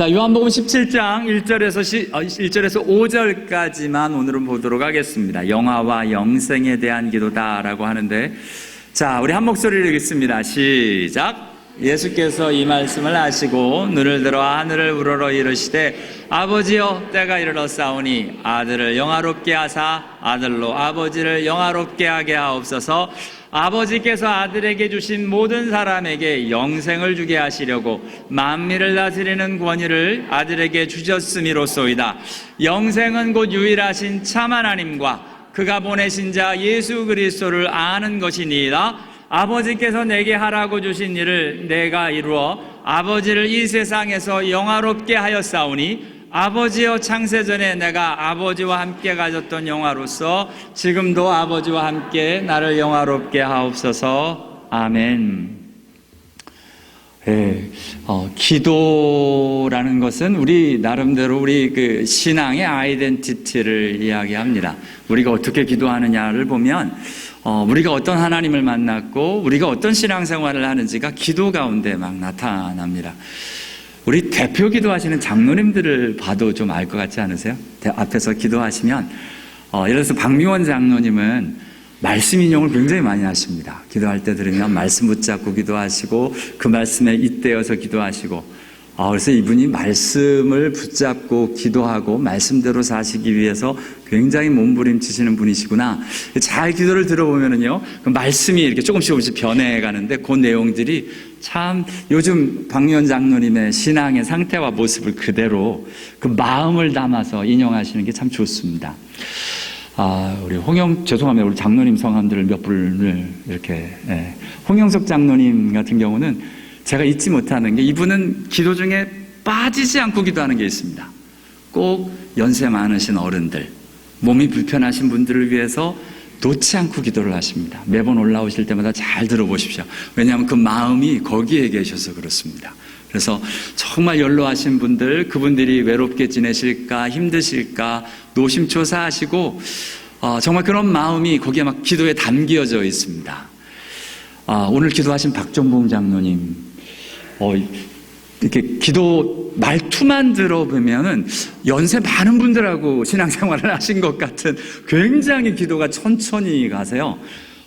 자, 요한복음 17장 1절에서 5절까지만 오늘은 보도록 하겠습니다. 영화와 영생에 대한 기도다라고 하는데, 자, 우리 한 목소리를 읽습니다. 시작. 예수께서 이 말씀을 하시고 눈을 들어 하늘을 우러러 이르시되 아버지여 때가 이르렀사오니 아들을 영화롭게 하사 아들로 아버지를 영화롭게 하게 하옵소서. 아버지께서 아들에게 주신 모든 사람에게 영생을 주게 하시려고 만민을 다스리는 권위를 아들에게 주셨음이로소이다. 영생은 곧 유일하신 참 하나님과 그가 보내신 자 예수 그리스도를 아는 것이니이다. 아버지께서 내게 하라고 주신 일을 내가 이루어 아버지를 이 세상에서 영화롭게 하였사오니 아버지여 창세전에 내가 아버지와 함께 가졌던 영화로서 지금도 아버지와 함께 나를 영화롭게 하옵소서. 아멘. 기도라는 것은 우리 나름대로 우리 그 신앙의 아이덴티티를 이야기합니다. 우리가 어떻게 기도하느냐를 보면 우리가 어떤 하나님을 만났고 우리가 어떤 신앙생활을 하는지가 기도 가운데 막 나타납니다. 우리 대표 기도하시는 장로님들을 봐도 좀 알 것 같지 않으세요? 앞에서 기도하시면 예를 들어서 박미원 장로님은 말씀 인용을 굉장히 많이 하십니다. 기도할 때 들으면 말씀 붙잡고 기도하시고 그 말씀에 잇대어서 기도하시고, 그래서 이분이 말씀을 붙잡고 기도하고 말씀대로 사시기 위해서 굉장히 몸부림치시는 분이시구나. 잘 기도를 들어보면은요, 그 말씀이 이렇게 조금씩 변해가는데 그 내용들이 참 요즘 박미원 장로님의 신앙의 상태와 모습을 그대로 그 마음을 담아서 인용하시는 게 참 좋습니다. 우리 죄송합니다. 우리 장로님 성함들을 몇 분을 이렇게, 홍영석 장로님 같은 경우는 제가 잊지 못하는 게 이분은 기도 중에 빠지지 않고 기도하는 게 있습니다. 꼭 연세 많으신 어른들, 몸이 불편하신 분들을 위해서 놓지 않고 기도를 하십니다. 매번 올라오실 때마다 잘 들어보십시오. 왜냐하면 그 마음이 거기에 계셔서 그렇습니다. 그래서 정말 연로하신 분들, 그분들이 외롭게 지내실까, 힘드실까, 노심초사하시고, 정말 그런 마음이 거기에 막 기도에 담겨져 있습니다. 오늘 기도하신 박종봉 장로님, 이렇게 기도 말투만 들어보면은 연세 많은 분들하고 신앙생활을 하신 것 같은 굉장히 기도가 천천히 가세요.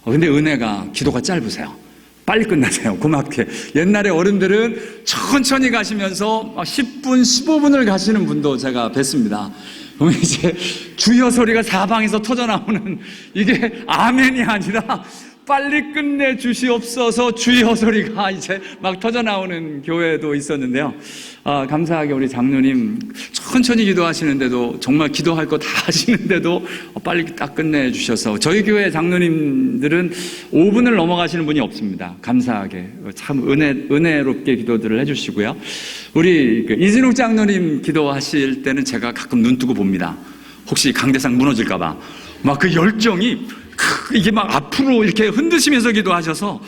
근데 은혜가 기도가 짧으세요. 빨리 끝나세요. 고맙게. 옛날에 어른들은 천천히 가시면서 10분, 15분을 가시는 분도 제가 뵀습니다. 그러면 이제 주여 소리가 사방에서 터져나오는 이게 아멘이 아니라 빨리 끝내 주시옵소서 주여 소리가 이제 막 터져나오는 교회도 있었는데요. 감사하게 우리 장로님 천천히 기도하시는데도 정말 기도할 거 다 하시는데도 빨리 딱 끝내 주셔서 저희 교회 장로님들은 5분을 넘어가시는 분이 없습니다. 감사하게 참 은혜롭게 기도들을 해주시고요. 우리 이진욱 장로님 기도하실 때는 제가 가끔 눈 뜨고 봅니다. 혹시 강대상 무너질까봐 막 그 열정이 이게 막 앞으로 이렇게 흔드시면서 기도하셔서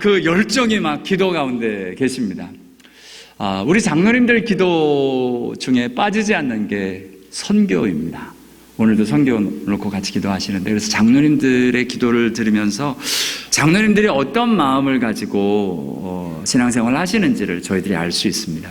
그 열정이 막 기도 가운데 계십니다. 우리 장로님들 기도 중에 빠지지 않는 게 선교입니다. 오늘도 선교 놓고 같이 기도하시는데, 그래서 장로님들의 기도를 들으면서 장로님들이 어떤 마음을 가지고 신앙생활을 하시는지를 저희들이 알 수 있습니다.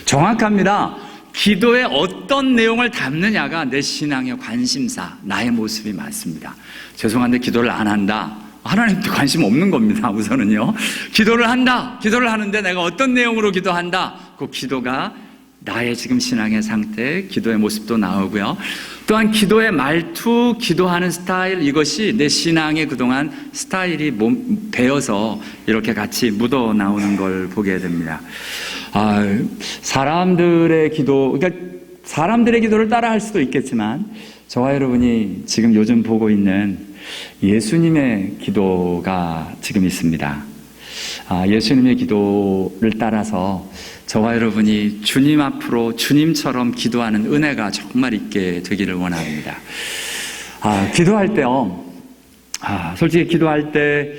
정확합니다. 기도에 어떤 내용을 담느냐가 내 신앙의 관심사, 나의 모습이 많습니다. 죄송한데 기도를 안 한다. 하나님께 관심 없는 겁니다. 우선은요. 기도를 한다. 기도를 하는데 내가 어떤 내용으로 기도한다. 그 기도가 나의 지금 신앙의 상태, 기도의 모습도 나오고요. 또한 기도의 말투, 기도하는 스타일, 이것이 내 신앙의 그동안 스타일이 배어서 이렇게 같이 묻어 나오는 걸 보게 됩니다. 사람들의 기도를 따라 할 수도 있겠지만, 저와 여러분이 지금 요즘 보고 있는 예수님의 기도가 지금 있습니다. 예수님의 기도를 따라서 저와 여러분이 주님 앞으로 주님처럼 기도하는 은혜가 정말 있게 되기를 원합니다. 기도할 때요, 솔직히 기도할 때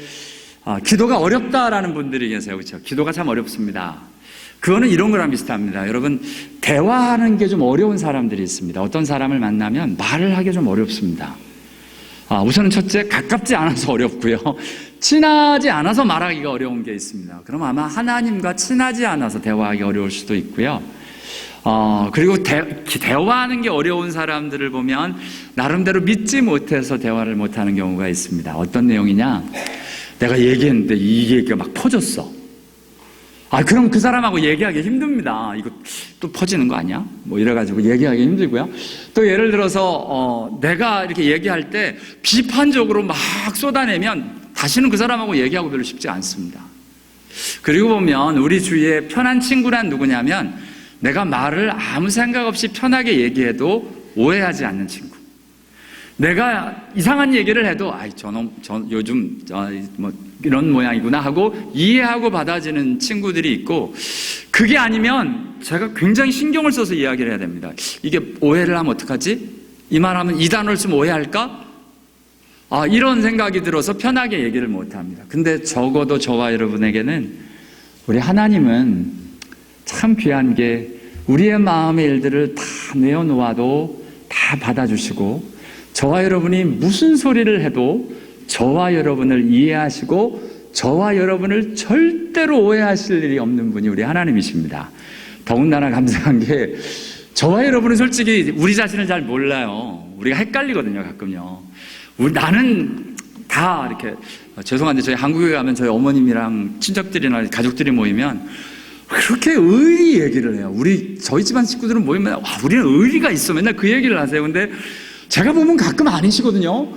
기도가 어렵다라는 분들이 계세요. 그렇죠? 기도가 참 어렵습니다. 그거는 이런 거랑 비슷합니다. 여러분, 대화하는 게 좀 어려운 사람들이 있습니다. 어떤 사람을 만나면 말을 하기 좀 어렵습니다. 우선은 첫째, 가깝지 않아서 어렵고요. 친하지 않아서 말하기가 어려운 게 있습니다. 그럼 아마 하나님과 친하지 않아서 대화하기 어려울 수도 있고요. 그리고 대화하는 게 어려운 사람들을 보면 나름대로 믿지 못해서 대화를 못하는 경우가 있습니다. 어떤 내용이냐? 내가 얘기했는데 이 얘기가 막 퍼졌어. 그럼 그 사람하고 얘기하기 힘듭니다. 이거 또 퍼지는 거 아니야? 뭐 이래가지고 얘기하기 힘들고요. 또 예를 들어서 내가 이렇게 얘기할 때 비판적으로 막 쏟아내면 다시는 그 사람하고 얘기하고 별로 쉽지 않습니다. 그리고 보면 우리 주위에 편한 친구란 누구냐면 내가 말을 아무 생각 없이 편하게 얘기해도 오해하지 않는 친구. 내가 이상한 얘기를 해도 저놈 요즘 뭐 이런 모양이구나 하고 이해하고 받아주는 친구들이 있고, 그게 아니면 제가 굉장히 신경을 써서 이야기를 해야 됩니다. 이게 오해를 하면 어떡하지? 이 말하면 이 단어를 쓰면 오해할까? 이런 생각이 들어서 편하게 얘기를 못합니다. 근데 적어도 저와 여러분에게는 우리 하나님은 참 귀한 게 우리의 마음의 일들을 다 내어놓아도 다 받아주시고, 저와 여러분이 무슨 소리를 해도 저와 여러분을 이해하시고 저와 여러분을 절대로 오해하실 일이 없는 분이 우리 하나님이십니다. 더군다나 감사한 게 저와 여러분은 솔직히 우리 자신을 잘 몰라요. 우리가 헷갈리거든요, 가끔요. 나는 다 이렇게, 죄송한데 저희 한국에 가면 저희 어머님이랑 친척들이나 가족들이 모이면 그렇게 의리 얘기를 해요. 저희 집안 식구들은 모이면 우리는 의리가 있어. 맨날 그 얘기를 하세요. 근데 제가 보면 가끔 아니시거든요.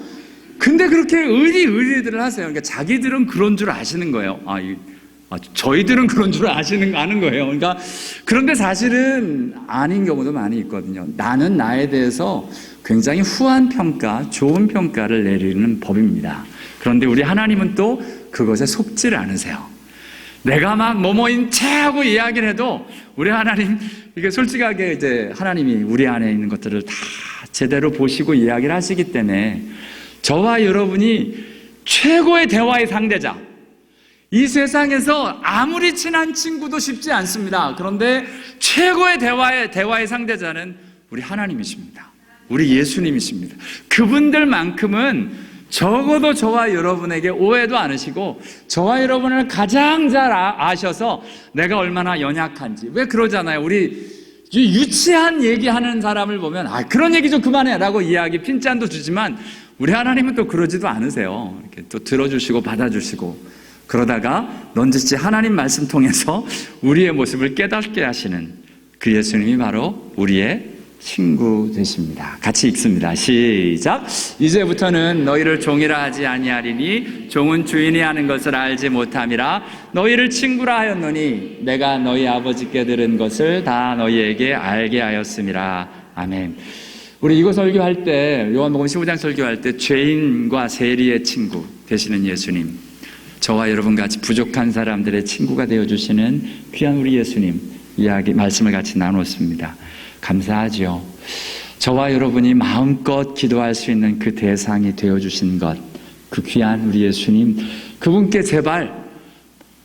근데 그렇게 의리들을 하세요. 그러니까 자기들은 그런 줄 아시는 거예요. 저희들은 그런 줄 아는 거예요. 그러니까 그런데 사실은 아닌 경우도 많이 있거든요. 나는 나에 대해서 굉장히 후한 평가, 좋은 평가를 내리는 법입니다. 그런데 우리 하나님은 또 그것에 속지를 않으세요. 내가 막 뭐뭐인 체하고 이야기를 해도 우리 하나님, 이게 솔직하게 이제 하나님이 우리 안에 있는 것들을 다 제대로 보시고 이야기를 하시기 때문에 저와 여러분이 최고의 대화의 상대자, 이 세상에서 아무리 친한 친구도 쉽지 않습니다. 그런데 최고의 대화의 상대자는 우리 하나님이십니다. 우리 예수님이십니다. 그분들만큼은 적어도 저와 여러분에게 오해도 않으시고 저와 여러분을 가장 잘 아셔서 내가 얼마나 연약한지. 왜 그러잖아요. 우리 유치한 얘기하는 사람을 보면 그런 얘기 좀 그만해 라고 이야기 핀잔도 주지만 우리 하나님은 또 그러지도 않으세요. 이렇게 또 들어주시고 받아주시고 그러다가 넌지시 하나님 말씀 통해서 우리의 모습을 깨닫게 하시는 그 예수님이 바로 우리의 친구 되십니다. 같이 읽습니다. 시작. 이제부터는 너희를 종이라 하지 아니하리니 종은 주인이 하는 것을 알지 못함이라. 너희를 친구라 하였노니 내가 너희 아버지께 들은 것을 다 너희에게 알게 하였음이라. 아멘. 우리 이거 설교할 때, 요한복음 15장 설교할 때 죄인과 세리의 친구 되시는 예수님, 저와 여러분같이 부족한 사람들의 친구가 되어주시는 귀한 우리 예수님 말씀을 같이 나눴습니다. 감사하죠. 저와 여러분이 마음껏 기도할 수 있는 그 대상이 되어주신 것, 그 귀한 우리 예수님, 그분께 제발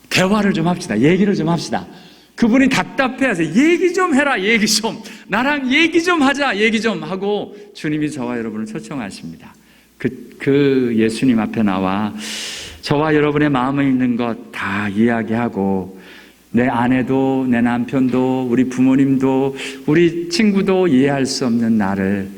대화를 좀 합시다. 얘기를 좀 합시다. 그분이 답답해하세요. 얘기 좀 해라. 얘기 좀. 나랑 얘기 좀 하자. 얘기 좀 하고 주님이 저와 여러분을 초청하십니다. 그 예수님 앞에 나와 저와 여러분의 마음에 있는 것 다 이야기하고, 내 아내도 내 남편도 우리 부모님도 우리 친구도 이해할 수 없는 나를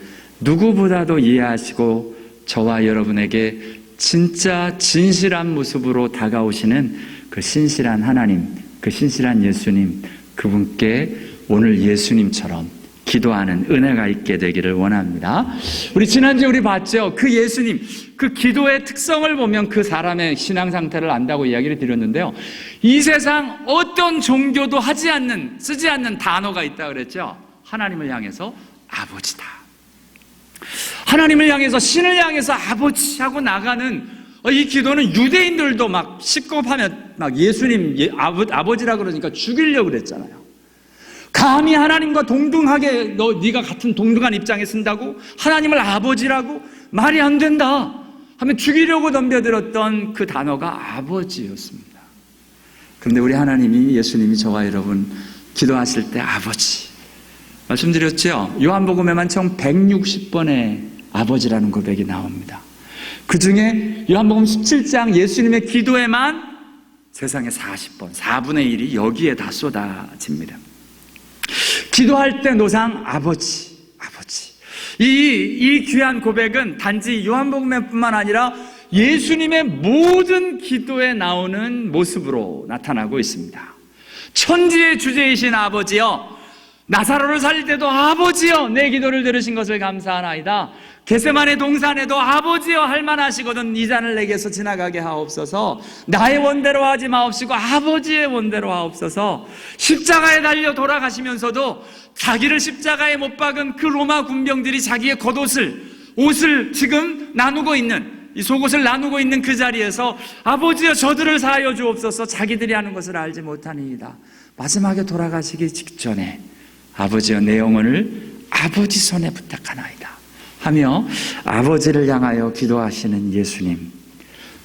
누구보다도 이해하시고 저와 여러분에게 진짜 진실한 모습으로 다가오시는 그 신실한 하나님, 그 신실한 예수님, 그분께 오늘 예수님처럼 기도하는 은혜가 있게 되기를 원합니다. 우리 지난주에 우리 봤죠? 그 예수님, 그 기도의 특성을 보면 그 사람의 신앙 상태를 안다고 이야기를 드렸는데요. 이 세상 어떤 종교도 쓰지 않는 단어가 있다 그랬죠? 하나님을 향해서 아버지다. 하나님을 향해서, 신을 향해서 아버지 하고 나가는 이 기도는 유대인들도 막 시겁하면 막 예수님 아버지라 그러니까 죽이려고 그랬잖아요. 감히 하나님과 동등하게 네가 같은 동등한 입장에 쓴다고? 하나님을 아버지라고? 말이 안 된다 하면 죽이려고 덤벼들었던 그 단어가 아버지였습니다. 그런데 우리 하나님이, 예수님이 저와 여러분 기도하실 때 아버지 말씀드렸죠? 요한복음에만 총 160번의 아버지라는 고백이 나옵니다. 그 중에 요한복음 17장 예수님의 기도에만 세상에 40번, 4분의 1이 여기에 다 쏟아집니다. 기도할 때 노상 아버지. 이 귀한 고백은 단지 요한복음뿐만 아니라 예수님의 모든 기도에 나오는 모습으로 나타나고 있습니다. 천지의 주제이신 아버지여, 나사로를 살릴 때도 아버지여 내 기도를 들으신 것을 감사하나이다. 겟세마네 동산에도 아버지여 할 만하시거든 이 잔을 내게서 지나가게 하옵소서. 나의 원대로 하지 마옵시고 아버지의 원대로 하옵소서. 십자가에 달려 돌아가시면서도 자기를 십자가에 못 박은 그 로마 군병들이 자기의 옷을 지금 나누고 있는, 이 속옷을 나누고 있는 그 자리에서 아버지여 저들을 사하여 주옵소서. 자기들이 하는 것을 알지 못하니이다. 마지막에 돌아가시기 직전에 아버지여 내 영혼을 아버지 손에 부탁하나이다 하며 아버지를 향하여 기도하시는 예수님.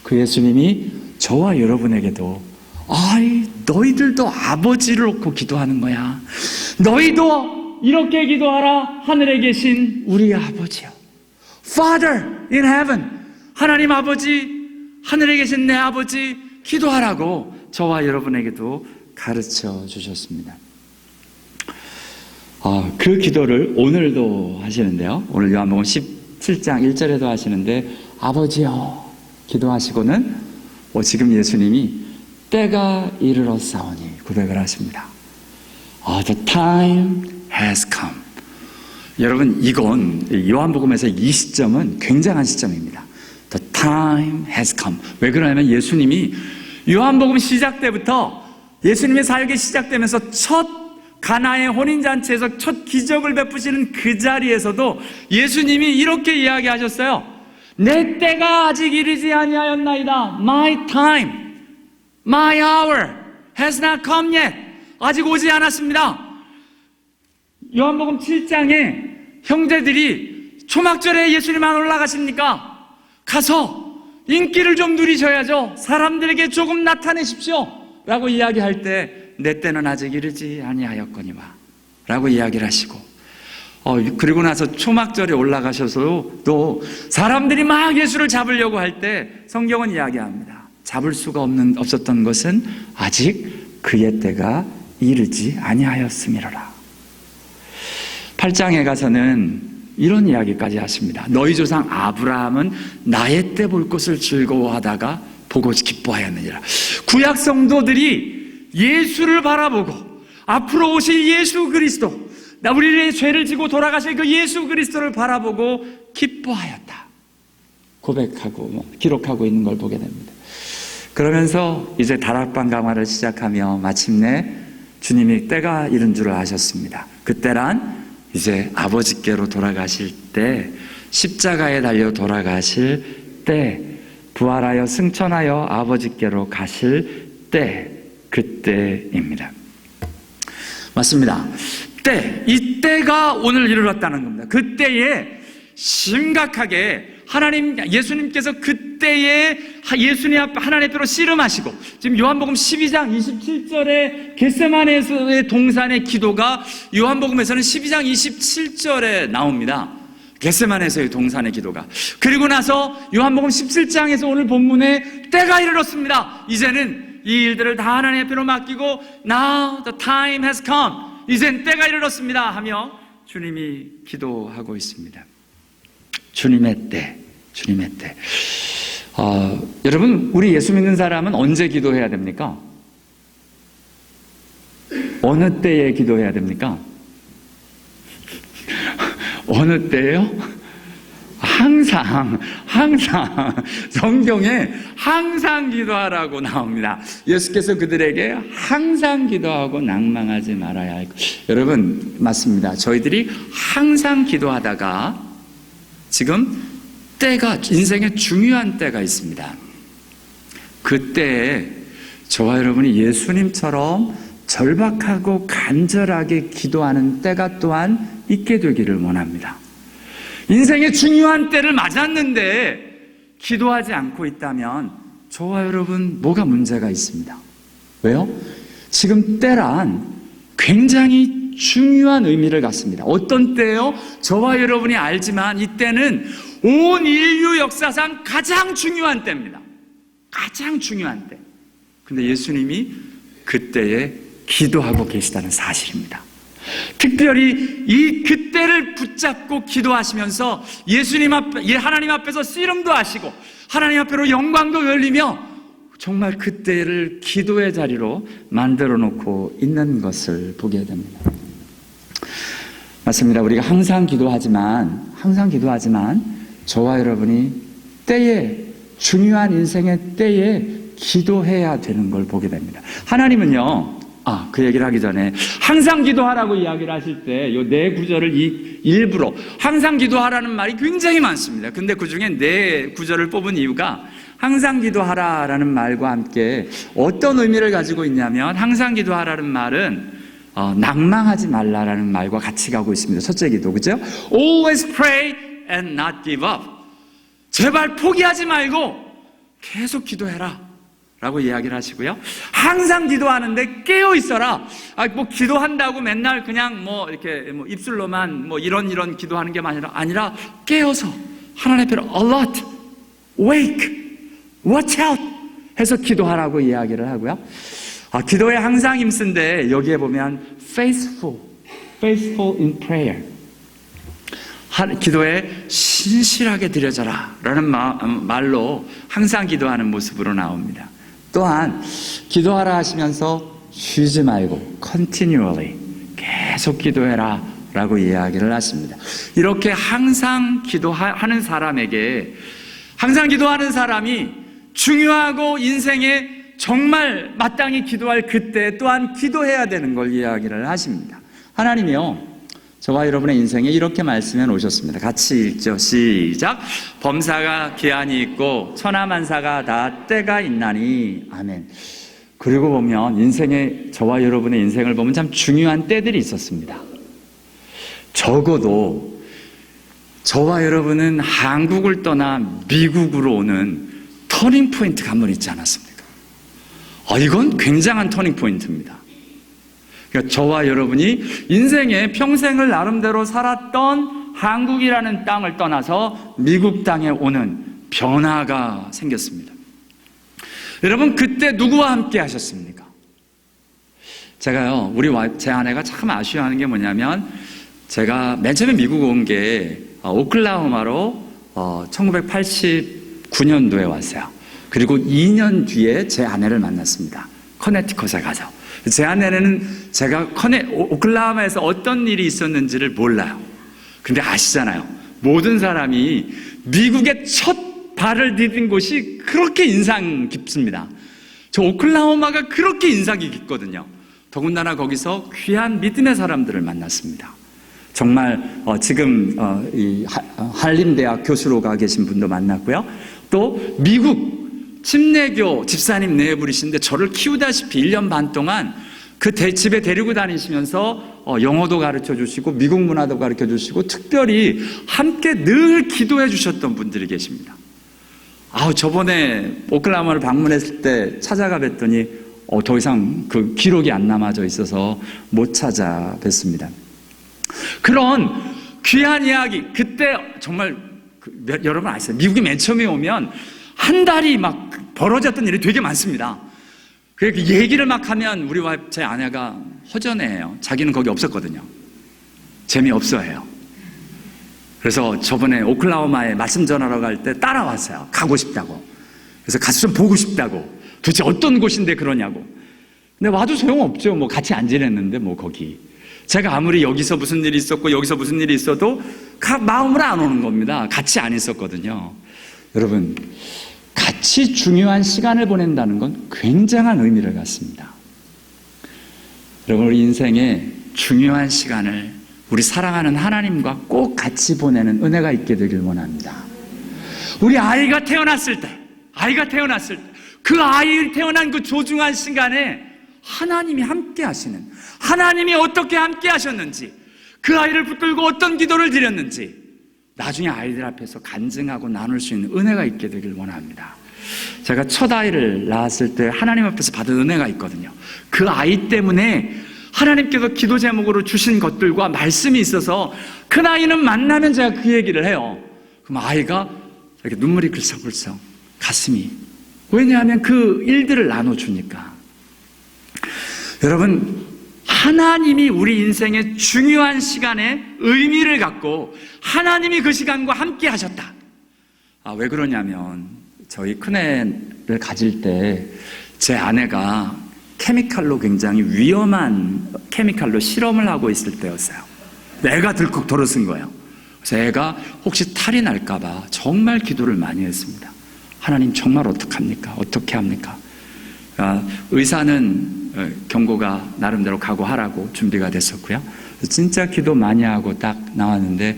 그 예수님이 저와 여러분에게도 너희들도 아버지를 놓고 기도하는 거야. 너희도 이렇게 기도하라. 하늘에 계신 우리 아버지요, Father in heaven, 하나님 아버지, 하늘에 계신 내 아버지 기도하라고 저와 여러분에게도 가르쳐 주셨습니다. 그 기도를 오늘도 하시는데요. 오늘 요한복음 17장 1절에도 하시는데 아버지여 기도하시고는 지금 예수님이 때가 이르렀사오니 고백을 하십니다. The time has come. 여러분, 이건 요한복음에서 이 시점은 굉장한 시점입니다. The time has come. 왜 그러냐면 예수님이 요한복음 시작 때부터 예수님의 사역이 시작되면서 첫 가나의 혼인잔치에서 첫 기적을 베푸시는 그 자리에서도 예수님이 이렇게 이야기하셨어요. 내 때가 아직 이르지 아니하였나이다. My time, my hour has not come yet. 아직 오지 않았습니다. 요한복음 7장에 형제들이 초막절에 예수님 안 올라가십니까? 가서 인기를 좀 누리셔야죠. 사람들에게 조금 나타내십시오 라고 이야기할 때 내 때는 아직 이르지 아니하였거니와 라고 이야기를 하시고, 그리고 나서 초막절에 올라가셔서 또 사람들이 막 예수를 잡으려고 할 때 성경은 이야기합니다. 잡을 수가 없었던 것은 아직 그의 때가 이르지 아니하였음이로라. 8장에 가서는 이런 이야기까지 하십니다. 너희 조상 아브라함은 나의 때 볼 것을 즐거워하다가 보고 기뻐하였느니라. 구약 성도들이 예수를 바라보고 앞으로 오실 예수 그리스도, 우리의 죄를 지고 돌아가실 그 예수 그리스도를 바라보고 기뻐하였다 고백하고 기록하고 있는 걸 보게 됩니다. 그러면서 이제 다락방 강화를 시작하며 마침내 주님이 때가 이른 줄을 아셨습니다. 그때란 이제 아버지께로 돌아가실 때, 십자가에 달려 돌아가실 때, 부활하여 승천하여 아버지께로 가실 때, 그때입니다. 맞습니다. 이 때가 오늘 이르렀다는 겁니다. 그때에 심각하게 예수님께서 그때에 예수님 앞에 하나님 앞으로 씨름하시고, 지금 요한복음 12장 27절에 겟세마네에서의 동산의 기도가 요한복음에서는 12장 27절에 나옵니다. 겟세마네에서의 동산의 기도가. 그리고 나서 요한복음 17장에서 오늘 본문에 때가 이르렀습니다. 이제는 이 일들을 다 하나님 앞으로 맡기고 Now the time has come. 이젠 때가 이르렀습니다 하며 주님이 기도하고 있습니다. 주님의 때. 여러분, 우리 예수 믿는 사람은 언제 기도해야 됩니까? 어느 때에 기도해야 됩니까? 어느 때예요? 항상 성경에 항상 기도하라고 나옵니다. 예수께서 그들에게 항상 기도하고 낭망하지 말아야 할 것. 여러분, 맞습니다. 저희들이 항상 기도하다가 지금 때가, 인생의 중요한 때가 있습니다. 그때에 저와 여러분이 예수님처럼 절박하고 간절하게 기도하는 때가 또한 있게 되기를 원합니다. 인생의 중요한 때를 맞았는데 기도하지 않고 있다면 저와 여러분 뭐가 문제가 있습니다. 왜요? 지금 때란 굉장히 중요한 의미를 갖습니다. 어떤 때요? 저와 여러분이 알지만 이때는 온 인류 역사상 가장 중요한 때입니다. 가장 중요한 때. 근데 예수님이 그때에 기도하고 계시다는 사실입니다. 특별히 이 그때를 붙잡고 기도하시면서 하나님 앞에서 씨름도 하시고 하나님 앞으로 영광도 열리며 정말 그때를 기도의 자리로 만들어 놓고 있는 것을 보게 됩니다. 맞습니다. 우리가 항상 기도하지만 저와 여러분이 중요한 인생의 때에 기도해야 되는 걸 보게 됩니다. 하나님은요, 그 얘기를 하기 전에 항상 기도하라고 이야기를 하실 때 이 네 구절을 일부러 항상 기도하라는 말이 굉장히 많습니다. 근데 그 중에 네 구절을 뽑은 이유가 항상 기도하라라는 말과 함께 어떤 의미를 가지고 있냐면 항상 기도하라는 말은 낭망하지 말라라는 말과 같이 가고 있습니다. 첫째 기도, 그죠? Always pray and not give up. 제발 포기하지 말고 계속 기도해라 라고 이야기를 하시고요. 항상 기도하는데 깨어 있어라. 기도한다고 맨날 그냥 이렇게 입술로만 이런 기도하는 게 아니라 깨어서 하나님 앞에 alert, wake, watch out 해서 기도하라고 이야기를 하고요. 기도에 항상 힘쓴데 여기에 보면 faithful in prayer. 기도에 신실하게 드려져라 라는 말로 항상 기도하는 모습으로 나옵니다. 또한 기도하라 하시면서 쉬지 말고 continually 계속 기도해라 라고 이야기를 하십니다. 이렇게 항상 기도하는 사람에게 항상 기도하는 사람이 중요하고 인생에 정말 마땅히 기도할 그때 또한 기도해야 되는 걸 이야기를 하십니다. 하나님이요, 저와 여러분의 인생에 이렇게 말씀해 놓으셨습니다. 같이 읽죠. 시작. 범사가 기한이 있고 천하만사가 다 때가 있나니. 아멘. 그리고 보면 저와 여러분의 인생을 보면 참 중요한 때들이 있었습니다. 적어도 저와 여러분은 한국을 떠나 미국으로 오는 터닝 포인트가 한 번 있지 않았습니까? 이건 굉장한 터닝 포인트입니다. 그러니까 저와 여러분이 인생의 평생을 나름대로 살았던 한국이라는 땅을 떠나서 미국 땅에 오는 변화가 생겼습니다. 여러분, 그때 누구와 함께 하셨습니까? 제가요, 제 아내가 참 아쉬워하는 게 뭐냐면, 제가 맨 처음에 미국 온 게 오클라호마로 1989년도에 왔어요. 그리고 2년 뒤에 제 아내를 만났습니다. 커네티컷에 가서. 제 아내는 제가 오클라호마에서 어떤 일이 있었는지를 몰라요. 근데 아시잖아요. 모든 사람이 미국의 첫 발을 디딘 곳이 그렇게 인상 깊습니다. 저 오클라호마가 그렇게 인상이 깊거든요. 더군다나 거기서 귀한 믿음의 사람들을 만났습니다. 정말 지금 이 한림대학 교수로 가 계신 분도 만났고요. 또 미국 침례교 집사님 네분이신데 저를 키우다시피 1년 반 동안 그 집에 데리고 다니시면서 영어도 가르쳐 주시고 미국 문화도 가르쳐 주시고 특별히 함께 늘 기도해 주셨던 분들이 계십니다. 저번에 오클라호마를 방문했을 때 찾아가 뵀더니 더 이상 그 기록이 안 남아져 있어서 못 찾아뵀습니다. 그런 귀한 이야기, 그때 정말 여러분 아시죠? 미국에 맨 처음에 오면 한 달이 막 벌어졌던 일이 되게 많습니다. 그 얘기를 막 하면 우리 와이프, 제 아내가 허전해해요. 자기는 거기 없었거든요. 재미없어해요. 그래서 저번에 오클라호마에 말씀 전하러 갈 때 따라왔어요. 가고 싶다고. 그래서 가서 좀 보고 싶다고. 도대체 어떤 곳인데 그러냐고. 근데 와도 소용없죠. 같이 안 지냈는데 거기. 제가 아무리 여기서 무슨 일이 있었고 여기서 무슨 일이 있어도 마음으로 안 오는 겁니다. 같이 안 있었거든요. 여러분, 같이 중요한 시간을 보낸다는 건 굉장한 의미를 갖습니다. 여러분, 우리 인생에 중요한 시간을 우리 사랑하는 하나님과 꼭 같이 보내는 은혜가 있게 되길 원합니다. 우리 아이가 태어났을 때 그 아이 태어난 그 소중한 시간에 하나님이 함께 하시는, 하나님이 어떻게 함께 하셨는지, 그 아이를 붙들고 어떤 기도를 드렸는지 나중에 아이들 앞에서 간증하고 나눌 수 있는 은혜가 있게 되길 원합니다. 제가 첫 아이를 낳았을 때 하나님 앞에서 받은 은혜가 있거든요. 그 아이 때문에 하나님께서 기도 제목으로 주신 것들과 말씀이 있어서 그 나이는 만나면 제가 그 얘기를 해요. 그럼 아이가 이렇게 눈물이 글썽글썽 가슴이, 왜냐하면 그 일들을 나눠주니까. 여러분, 하나님이 우리 인생의 중요한 시간에 의미를 갖고 하나님이 그 시간과 함께 하셨다. 왜 그러냐면 저희 큰애를 가질 때 제 아내가 케미칼로 굉장히 위험한 케미칼로 실험을 하고 있을 때였어요. 애가 들컥 돌아선 거예요. 그래서 애가 혹시 탈이 날까봐 정말 기도를 많이 했습니다. 하나님 정말 어떡합니까? 어떻게 합니까? 의사는 경고가 나름대로 각오하라고 준비가 됐었고요. 진짜 기도 많이 하고 딱 나왔는데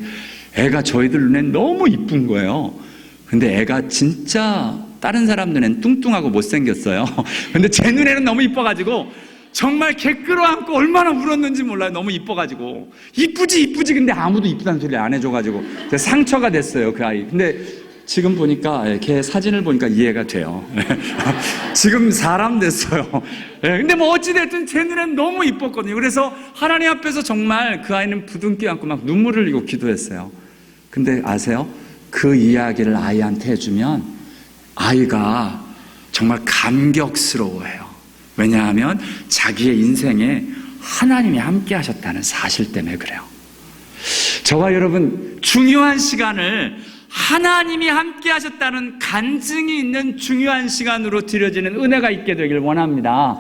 애가 저희들 눈엔 너무 이쁜 거예요. 근데 애가 진짜 다른 사람 눈엔 뚱뚱하고 못생겼어요. 근데 제 눈에는 너무 이뻐가지고 정말 개 끌어안고 얼마나 울었는지 몰라요. 너무 이뻐가지고. 이쁘지 근데 아무도 이쁘다는 소리 안 해줘가지고 상처가 됐어요, 그 아이. 근데 지금 보니까 걔 사진을 보니까 이해가 돼요. 지금 사람 됐어요. 근데 뭐 어찌됐든 제 눈엔 너무 이뻤거든요. 그래서 하나님 앞에서 정말 그 아이는 부둥켜 안고 막 눈물을 흘리고 기도했어요. 근데 아세요? 그 이야기를 아이한테 해주면 아이가 정말 감격스러워해요. 왜냐하면 자기의 인생에 하나님이 함께 하셨다는 사실 때문에 그래요. 저와 여러분, 중요한 시간을 하나님이 함께 하셨다는 간증이 있는 중요한 시간으로 드려지는 은혜가 있게 되길 원합니다.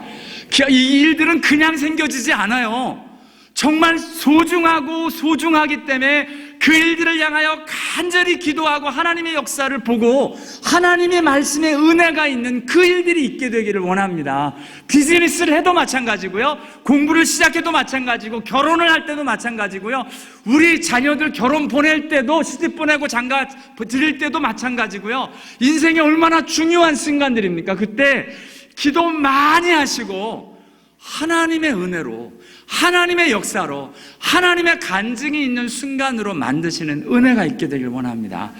이 일들은 그냥 생겨지지 않아요. 정말 소중하기 때문에 그 일들을 향하여 간절히 기도하고 하나님의 역사를 보고 하나님의 말씀에 은혜가 있는 그 일들이 있게 되기를 원합니다. 비즈니스를 해도 마찬가지고요, 공부를 시작해도 마찬가지고, 결혼을 할 때도 마찬가지고요, 우리 자녀들 결혼 보낼 때도, 시집 보내고 장가 드릴 때도 마찬가지고요. 인생이 얼마나 중요한 순간들입니까? 그때 기도 많이 하시고 하나님의 은혜로, 하나님의 역사로, 하나님의 간증이 있는 순간으로 만드시는 은혜가 있게 되길 원합니다.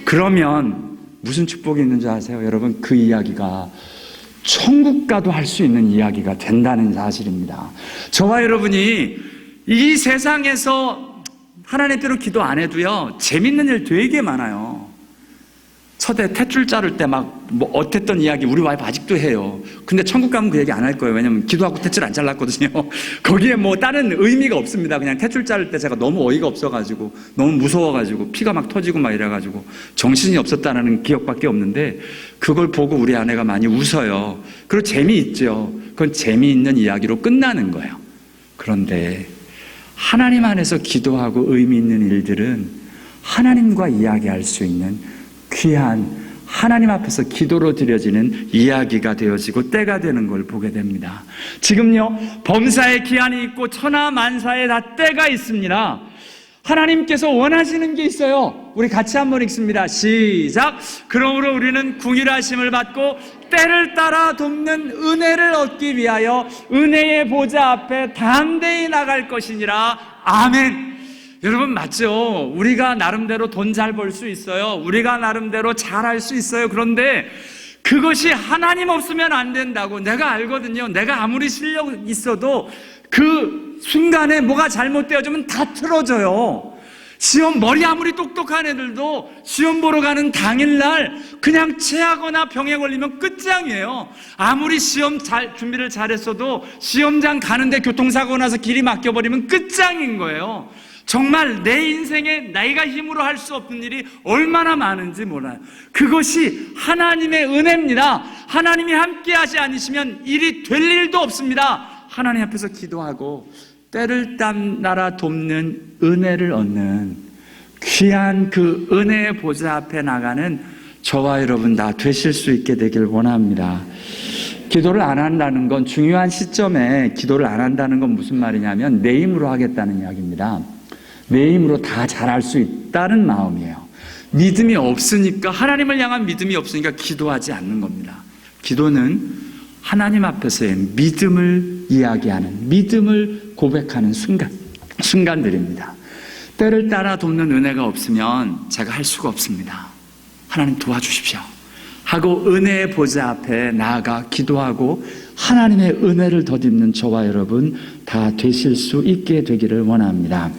그러면 무슨 축복이 있는 줄 아세요? 여러분, 그 이야기가 천국 가도 할 수 있는 이야기가 된다는 사실입니다. 저와 여러분이 이 세상에서 하나님께로 기도 안 해도요, 재밌는 일 되게 많아요. 첫애 탯줄 자를 때 막 뭐 어땠던 이야기 우리 와이프 아직도 해요. 근데 천국 가면 그 얘기 안 할 거예요. 왜냐면 기도하고 탯줄 안 잘랐거든요. 거기에 뭐 다른 의미가 없습니다. 그냥 탯줄 자를 때 제가 너무 어이가 없어가지고, 너무 무서워가지고 피가 막 터지고 막 이래가지고 정신이 없었다는 기억밖에 없는데, 그걸 보고 우리 아내가 많이 웃어요. 그리고 재미있죠. 그건 재미있는 이야기로 끝나는 거예요. 그런데 하나님 안에서 기도하고 의미 있는 일들은 하나님과 이야기할 수 있는 귀한, 하나님 앞에서 기도로 드려지는 이야기가 되어지고 때가 되는 걸 보게 됩니다. 지금요, 범사의 기한이 있고 천하 만사에 다 때가 있습니다. 하나님께서 원하시는 게 있어요. 우리 같이 한번 읽습니다. 시작. 그러므로 우리는 궁일하심을 받고 때를 따라 돕는 은혜를 얻기 위하여 은혜의 보좌 앞에 담대히 나갈 것이니라. 아멘. 여러분, 맞죠? 우리가 나름대로 돈 잘 벌 수 있어요. 우리가 나름대로 잘할 수 있어요. 그런데 그것이 하나님 없으면 안 된다고 내가 알거든요. 내가 아무리 실력 있어도 그 순간에 뭐가 잘못되어지면 다 틀어져요. 시험, 머리 아무리 똑똑한 애들도 시험 보러 가는 당일날 그냥 체하거나 병에 걸리면 끝장이에요. 아무리 시험 준비를 잘했어도 시험장 가는데 교통사고 나서 길이 막혀버리면 끝장인 거예요. 정말 내 인생에 내가 힘으로 할 수 없는 일이 얼마나 많은지 몰라요. 그것이 하나님의 은혜입니다. 하나님이 함께 하지 않으시면 일이 될 일도 없습니다. 하나님 앞에서 기도하고 때를 따라 돕는 은혜를 얻는 귀한 그 은혜의 보좌 앞에 나가는 저와 여러분 다 되실 수 있게 되길 원합니다. 기도를 안 한다는 건, 중요한 시점에 기도를 안 한다는 건 무슨 말이냐면 내 힘으로 하겠다는 이야기입니다. 내 힘으로 다 잘할 수 있다는 마음이에요. 믿음이 없으니까, 하나님을 향한 믿음이 없으니까 기도하지 않는 겁니다. 기도는 하나님 앞에서의 믿음을 이야기하는, 믿음을 고백하는 순간들입니다. 때를 따라 돕는 은혜가 없으면 제가 할 수가 없습니다. 하나님 도와주십시오. 하고 은혜의 보좌 앞에 나아가 기도하고 하나님의 은혜를 덧입는 저와 여러분 다 되실 수 있게 되기를 원합니다.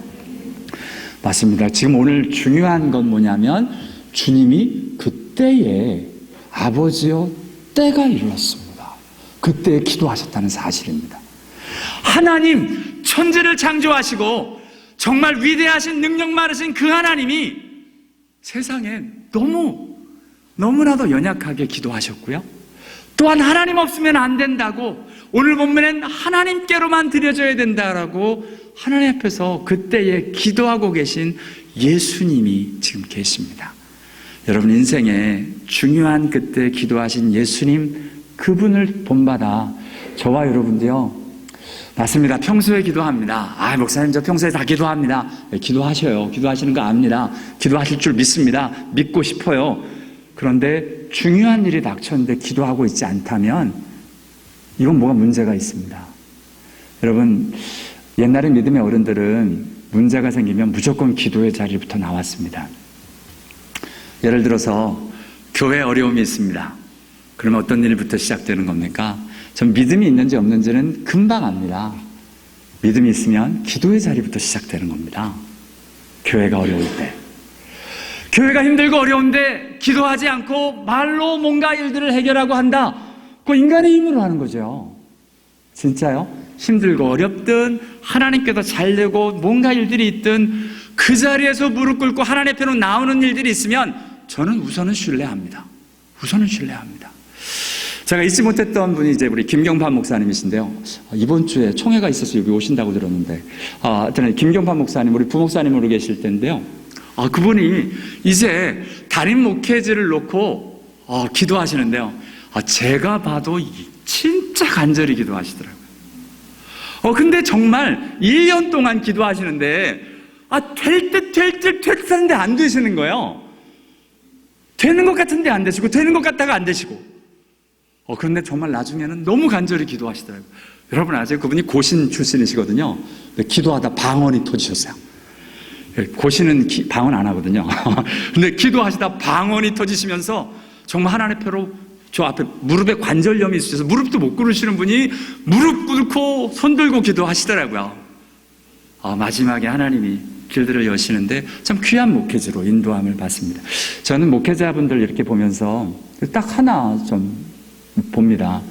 맞습니다. 지금 오늘 중요한 건 뭐냐면 주님이 그때에 아버지여 때가 이르렀습니다. 그때에 기도하셨다는 사실입니다. 하나님 천지를 창조하시고 정말 위대하신 능력 많으신 그 하나님이 세상에 너무나도 연약하게 기도하셨고요. 또한 하나님 없으면 안 된다고 오늘 본문엔 하나님께로만 드려져야 된다라고 하나님 앞에서 그때에 기도하고 계신 예수님이 지금 계십니다. 여러분 인생에 중요한 그때 기도하신 예수님 그분을 본받아 저와 여러분도요. 맞습니다. 평소에 기도합니다. 목사님 저 평소에 다 기도합니다. 네, 기도하셔요. 기도하시는 거 압니다. 기도하실 줄 믿습니다. 믿고 싶어요. 그런데 중요한 일이 닥쳤는데 기도하고 있지 않다면 이건 뭐가 문제가 있습니다. 여러분 옛날에 믿음의 어른들은 문제가 생기면 무조건 기도의 자리부터 나왔습니다. 예를 들어서 교회에 어려움이 있습니다. 그러면 어떤 일부터 시작되는 겁니까? 전 믿음이 있는지 없는지는 금방 압니다. 믿음이 있으면 기도의 자리부터 시작되는 겁니다. 교회가 어려울 때. 교회가 힘들고 어려운데 기도하지 않고 말로 뭔가 일들을 해결하고 한다. 그거 인간의 힘으로 하는 거죠. 진짜요? 힘들고 어렵든 하나님께서 잘 되고 뭔가 일들이 있든 그 자리에서 무릎 꿇고 하나님 앞에 나오는 일들이 있으면 저는 우선은 신뢰합니다. 우선은 신뢰합니다. 제가 잊지 못했던 분이 이제 우리 김경판 목사님이신데요. 이번 주에 총회가 있어서 여기 오신다고 들었는데, 김경판 목사님, 우리 부목사님으로 계실 텐데요. 그분이 이제 담임 목회지를 놓고 기도하시는데요. 제가 봐도 진짜 간절히 기도하시더라고요. 근데 정말 1년 동안 기도하시는데 될 듯 하는데 안 되시는 거예요. 되는 것 같은데 안 되시고 되는 것 같다가 안 되시고 그런데 정말 나중에는 너무 간절히 기도하시더라고요. 여러분 아세요? 그분이 고신 출신이시거든요. 기도하다 방언이 터지셨어요. 고신은 방언 안 하거든요. 근데 기도하시다 방언이 터지시면서 정말 하나님 앞으로 저 앞에 무릎에 관절염이 있으셔서 무릎도 못 꿇으시는 분이 무릎 꿇고 손 들고 기도하시더라고요. 마지막에 하나님이 길들을 여시는데 참 귀한 목회지로 인도함을 받습니다. 저는 목회자분들 이렇게 보면서 딱 하나 좀 봅니다.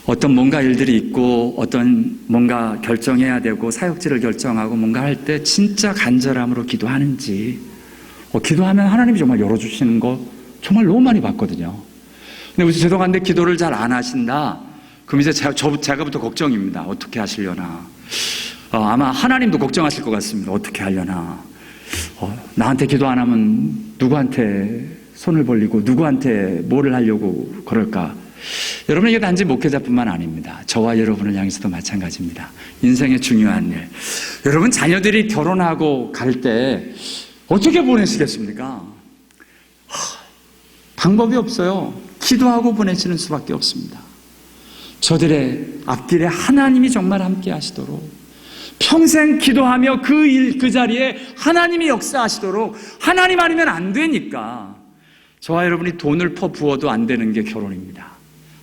어떤 뭔가 일들이 있고 어떤 뭔가 결정해야 되고 사역지를 결정하고 뭔가 할 때 진짜 간절함으로 기도하는지 기도하면 하나님이 정말 열어주시는 거 정말 너무 많이 봤거든요. 근데 우리 죄송한데 기도를 잘 안 하신다? 그럼 이제 제가부터 걱정입니다. 어떻게 하시려나. 아마 하나님도 걱정하실 것 같습니다. 어떻게 하려나. 나한테 기도 안 하면 누구한테 손을 벌리고 누구한테 뭐를 하려고 그럴까. 여러분 이게 단지 목회자뿐만 아닙니다. 저와 여러분을 향해서도 마찬가지입니다. 인생의 중요한 일. 여러분 자녀들이 결혼하고 갈 때 어떻게 보내시겠습니까? 방법이 없어요. 기도하고 보내시는 수밖에 없습니다. 저들의 앞길에 하나님이 정말 함께 하시도록 평생 기도하며 그 자리에 하나님이 역사하시도록 하나님 아니면 안 되니까 저와 여러분이 돈을 퍼부어도 안 되는 게 결혼입니다.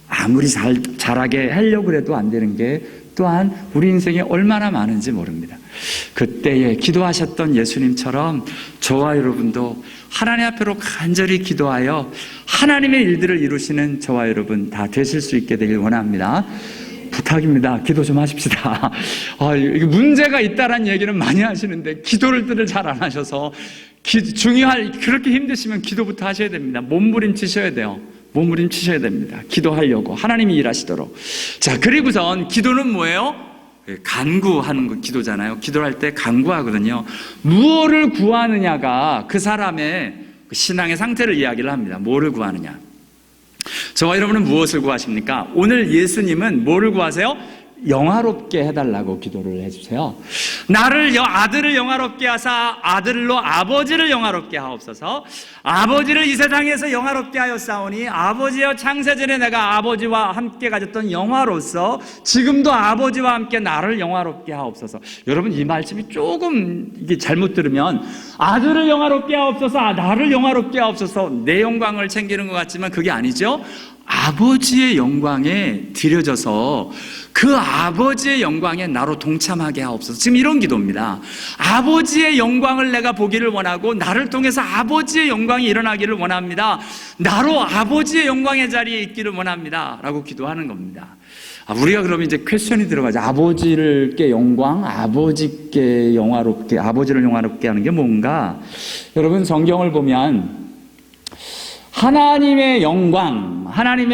아무리 잘하게 하려고 해도 안 되는 게 또한 우리 인생에 얼마나 많은지 모릅니다. 그때에 기도하셨던 예수님처럼 저와 여러분도 하나님 앞으로 간절히 기도하여 하나님의 일들을 이루시는 저와 여러분 다 되실 수 있게 되길 원합니다. 부탁입니다. 기도 좀 하십시다. 이게 문제가 있다라는 얘기는 많이 하시는데 기도를 잘 안 하셔서 그렇게 힘드시면 기도부터 하셔야 됩니다. 몸부림치셔야 돼요. 몸부림치셔야 됩니다. 기도하려고 하나님이 일하시도록. 자, 그리고선 기도는 뭐예요? 간구하는 기도잖아요. 기도를 할 때 간구하거든요. 무엇을 구하느냐가 그 사람의 신앙의 상태를 이야기를 합니다. 뭐를 구하느냐. 저와 여러분은 무엇을 구하십니까? 오늘 예수님은 뭐를 구하세요? 영화롭게 해달라고 기도를 해주세요. 나를 아들을 영화롭게 하사 아들로 아버지를 영화롭게 하옵소서. 아버지를 이 세상에서 영화롭게 하였사오니 아버지여 창세전에 내가 아버지와 함께 가졌던 영화로서 지금도 아버지와 함께 나를 영화롭게 하옵소서. 여러분, 이 말씀이 조금 이게 잘못 들으면 아들을 영화롭게 하옵소서, 나를 영화롭게 하옵소서, 내 영광을 챙기는 것 같지만 그게 아니죠. 아버지의 영광에 드려져서 그 아버지의 영광에 나로 동참하게 하옵소서. 지금 이런 기도입니다. 아버지의 영광을 내가 보기를 원하고 나를 통해서 아버지의 영광이 일어나기를 원합니다. 나로 아버지의 영광의 자리에 있기를 원합니다 라고 기도하는 겁니다. 우리가 그러면 이제 퀘스천이 들어가죠. 아버지께 영광, 아버지께 영화롭게, 아버지를 영화롭게 하는 게 뭔가? 여러분, 성경을 보면 하나님의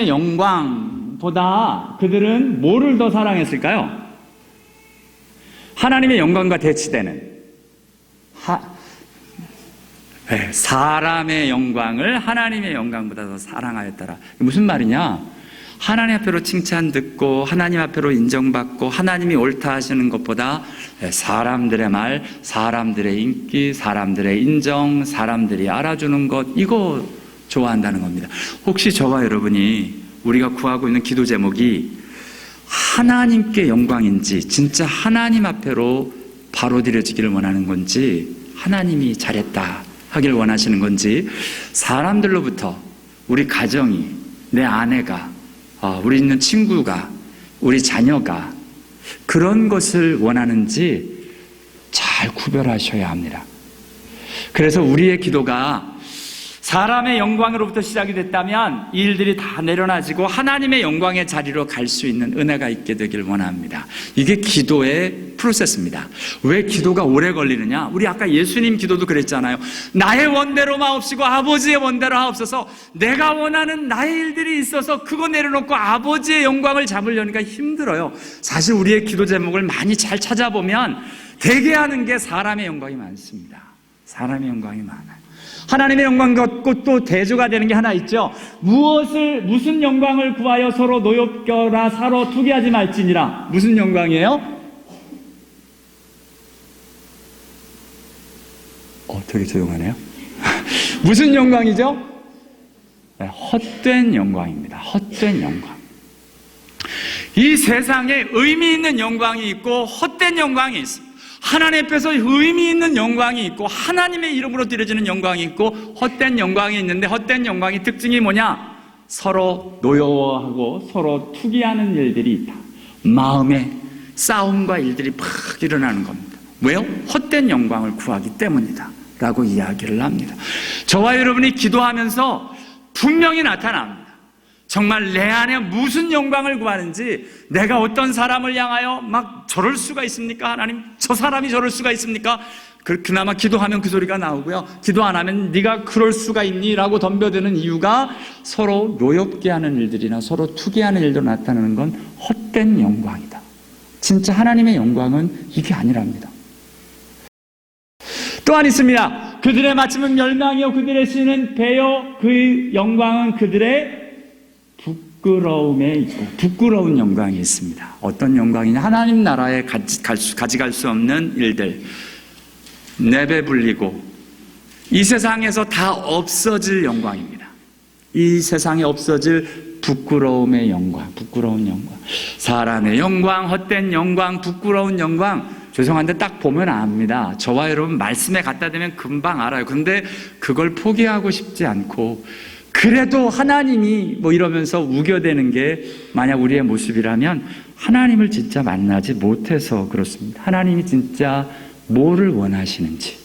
영광보다 그들은 뭐를 더 사랑했을까요? 하나님의 영광과 대치되는 사람의 영광을 하나님의 영광보다 더 사랑하였더라. 무슨 말이냐? 하나님 앞에로 칭찬 듣고 하나님 앞에로 인정받고 하나님이 옳다 하시는 것보다 사람들의 말, 사람들의 인기, 사람들의 인정, 사람들이 알아주는 것, 이거 좋아한다는 겁니다. 혹시 저와 여러분이 우리가 구하고 있는 기도 제목이 하나님께 영광인지 진짜 하나님 앞에로 바로 드려지기를 원하는 건지, 하나님이 잘했다 하기를 원하시는 건지, 사람들로부터 우리 가정이, 내 아내가, 우리 있는 친구가, 우리 자녀가 그런 것을 원하는지 잘 구별하셔야 합니다. 그래서 우리의 기도가 사람의 영광으로부터 시작이 됐다면 이 일들이 다 내려놔지고 하나님의 영광의 자리로 갈 수 있는 은혜가 있게 되길 원합니다. 이게 기도의 프로세스입니다. 왜 기도가 오래 걸리느냐? 우리 아까 예수님 기도도 그랬잖아요. 나의 원대로 마옵시고 아버지의 원대로 하옵소서. 내가 원하는 나의 일들이 있어서 그거 내려놓고 아버지의 영광을 잡으려니까 힘들어요. 사실 우리의 기도 제목을 많이 잘 찾아보면 되게 하는 게 사람의 영광이 많습니다. 사람의 영광이 많아요. 하나님의 영광 갖고 또 대조가 되는 게 하나 있죠. 무슨 영광을 구하여 서로 노엽겨라 서로 투기하지 말지니라. 무슨 영광이에요? 되게 조용하네요. 무슨 영광이죠? 네, 헛된 영광입니다. 헛된 영광. 이 세상에 의미 있는 영광이 있고 헛된 영광이 있습니다. 하나님 앞에서 의미 있는 영광이 있고 하나님의 이름으로 드려지는 영광이 있고 헛된 영광이 있는데, 헛된 영광의 특징이 뭐냐? 서로 노여워하고 서로 투기하는 일들이 있다. 마음에 싸움과 일들이 막 일어나는 겁니다. 왜요? 헛된 영광을 구하기 때문이다 라고 이야기를 합니다. 저와 여러분이 기도하면서 분명히 나타납니다. 정말 내 안에 무슨 영광을 구하는지, 내가 어떤 사람을 향하여 막 저럴 수가 있습니까? 하나님, 저 사람이 저럴 수가 있습니까? 그나마 기도하면 그 소리가 나오고요. 기도 안 하면 네가 그럴 수가 있니? 라고 덤벼드는 이유가 서로 노엽게 하는 일들이나 서로 투기하는 일도 나타나는 건 헛된 영광이다. 진짜 하나님의 영광은 이게 아니랍니다. 또한 있습니다. 그들의 마침은 멸망이요 그들의 시는 배요 그 영광은 그들의 부끄러움에 있고, 부끄러운 영광이 있습니다. 어떤 영광이냐? 하나님 나라에 가져갈 수 없는 일들, 내배불리고 이 세상에서 다 없어질 영광입니다. 이 세상에 없어질 부끄러움의 영광, 부끄러운 영광, 사람의 영광, 헛된 영광, 부끄러운 영광. 죄송한데 딱 보면 압니다. 저와 여러분 말씀에 갖다 대면 금방 알아요. 근데 그걸 포기하고 싶지 않고, 그래도 하나님이 이러면서 우겨대는 게 만약 우리의 모습이라면 하나님을 진짜 만나지 못해서 그렇습니다. 하나님이 진짜 뭐를 원하시는지,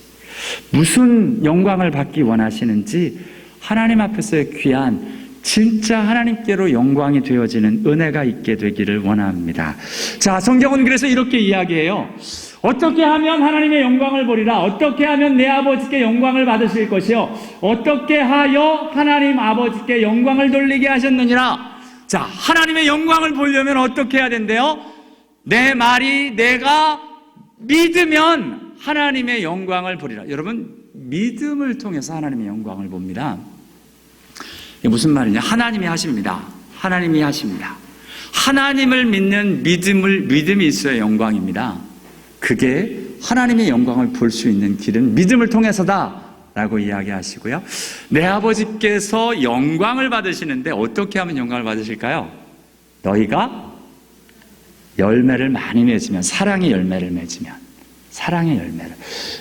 무슨 영광을 받기 원하시는지, 하나님 앞에서의 귀한 진짜 하나님께로 영광이 되어지는 은혜가 있게 되기를 원합니다. 자, 성경은 그래서 이렇게 이야기해요. 어떻게 하면 하나님의 영광을 보리라? 어떻게 하면 내 아버지께 영광을 받으실 것이요? 어떻게 하여 하나님 아버지께 영광을 돌리게 하셨느니라? 자, 하나님의 영광을 보려면 어떻게 해야 된대요? 내 말이 내가 믿으면 하나님의 영광을 보리라. 여러분, 믿음을 통해서 하나님의 영광을 봅니다. 이게 무슨 말이냐? 하나님이 하십니다. 하나님이 하십니다. 하나님을 믿는 믿음이 있어야 영광입니다. 그게 하나님의 영광을 볼 수 있는 길은 믿음을 통해서다 라고 이야기하시고요. 내 아버지께서 영광을 받으시는데 어떻게 하면 영광을 받으실까요? 너희가 열매를 많이 맺으면, 사랑의 열매를 맺으면, 사랑의 열매를.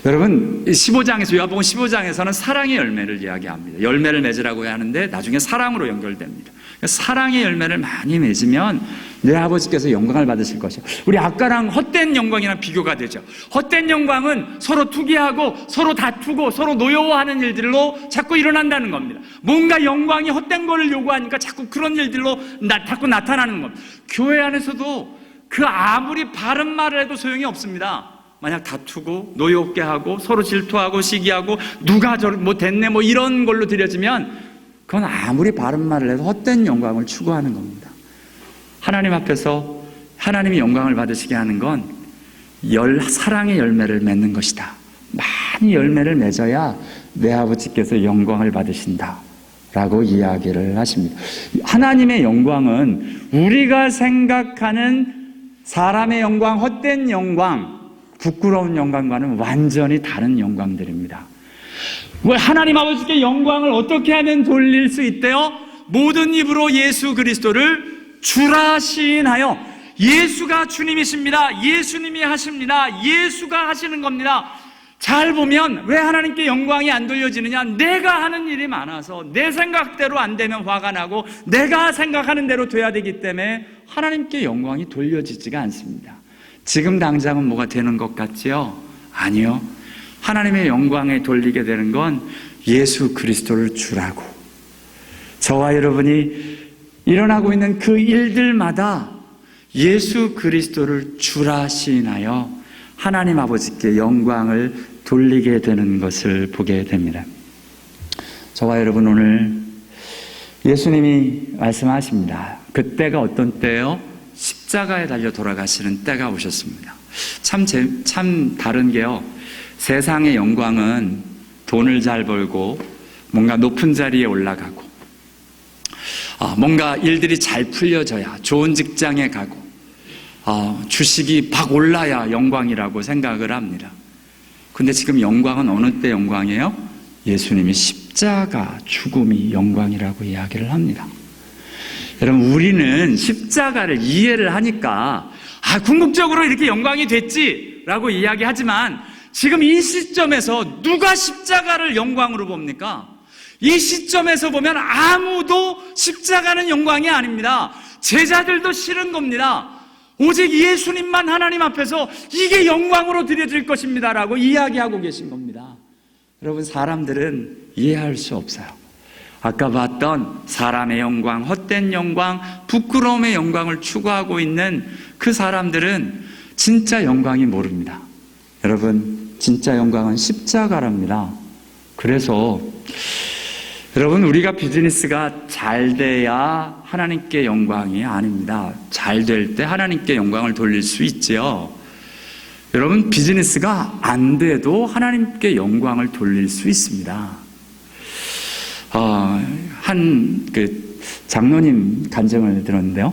여러분, 15장에서, 요한복음 15장에서는 사랑의 열매를 이야기합니다. 열매를 맺으라고 하는데 나중에 사랑으로 연결됩니다. 사랑의 열매를 많이 맺으면 내 아버지께서 영광을 받으실 것이요. 우리 아까랑 헛된 영광이랑 비교가 되죠. 헛된 영광은 서로 투기하고 서로 다투고 서로 노여워하는 일들로 자꾸 일어난다는 겁니다. 뭔가 영광이 헛된 거를 요구하니까 자꾸 그런 일들로 자꾸 나타나는 겁니다. 교회 안에서도 그 아무리 바른 말을 해도 소용이 없습니다. 만약 다투고 노여롭게 하고 서로 질투하고 시기하고 누가 뭐 됐네 뭐 이런 걸로 들여지면 그건 아무리 바른 말을 해도 헛된 영광을 추구하는 겁니다. 하나님 앞에서 하나님이 영광을 받으시게 하는 건 사랑의 열매를 맺는 것이다. 많이 열매를 맺어야 내 아버지께서 영광을 받으신다 라고 이야기를 하십니다. 하나님의 영광은 우리가 생각하는 사람의 영광, 헛된 영광, 부끄러운 영광과는 완전히 다른 영광들입니다. 왜 하나님 아버지께 영광을 어떻게 하면 돌릴 수 있대요? 모든 입으로 예수 그리스도를 주라 시인하여. 예수가 주님이십니다. 예수님이 하십니다. 예수가 하시는 겁니다. 잘 보면 왜 하나님께 영광이 안 돌려지느냐? 내가 하는 일이 많아서 내 생각대로 안 되면 화가 나고 내가 생각하는 대로 돼야 되기 때문에 하나님께 영광이 돌려지지가 않습니다. 지금 당장은 뭐가 되는 것 같지요? 아니요. 하나님의 영광에 돌리게 되는 건 예수 그리스도를 주라고. 저와 여러분이 일어나고 있는 그 일들마다 예수 그리스도를 주라 시인하여 하나님 아버지께 영광을 돌리게 되는 것을 보게 됩니다. 저와 여러분, 오늘 예수님이 말씀하십니다. 그때가 어떤 때요? 십자가에 달려 돌아가시는 때가 오셨습니다. 참 다른 게요, 세상의 영광은 돈을 잘 벌고 뭔가 높은 자리에 올라가고 뭔가 일들이 잘 풀려져야, 좋은 직장에 가고 주식이 막 올라야 영광이라고 생각을 합니다. 근데 지금 영광은 어느 때 영광이에요? 예수님이 십자가 죽음이 영광이라고 이야기를 합니다. 여러분, 우리는 십자가를 이해를 하니까 궁극적으로 이렇게 영광이 됐지라고 이야기하지만 지금 이 시점에서 누가 십자가를 영광으로 봅니까? 이 시점에서 보면 아무도 십자가는 영광이 아닙니다. 제자들도 싫은 겁니다. 오직 예수님만 하나님 앞에서 이게 영광으로 드려질 것입니다 라고 이야기하고 계신 겁니다. 여러분, 사람들은 이해할 수 없어요. 아까 봤던 사람의 영광, 헛된 영광, 부끄러움의 영광을 추구하고 있는 그 사람들은 진짜 영광이 모릅니다. 여러분, 진짜 영광은 십자가랍니다. 그래서 여러분, 우리가 비즈니스가 잘 돼야 하나님께 영광이 아닙니다. 잘 될 때 하나님께 영광을 돌릴 수 있지요. 여러분, 비즈니스가 안 돼도 하나님께 영광을 돌릴 수 있습니다. 한 장로님 간증을 들었는데요.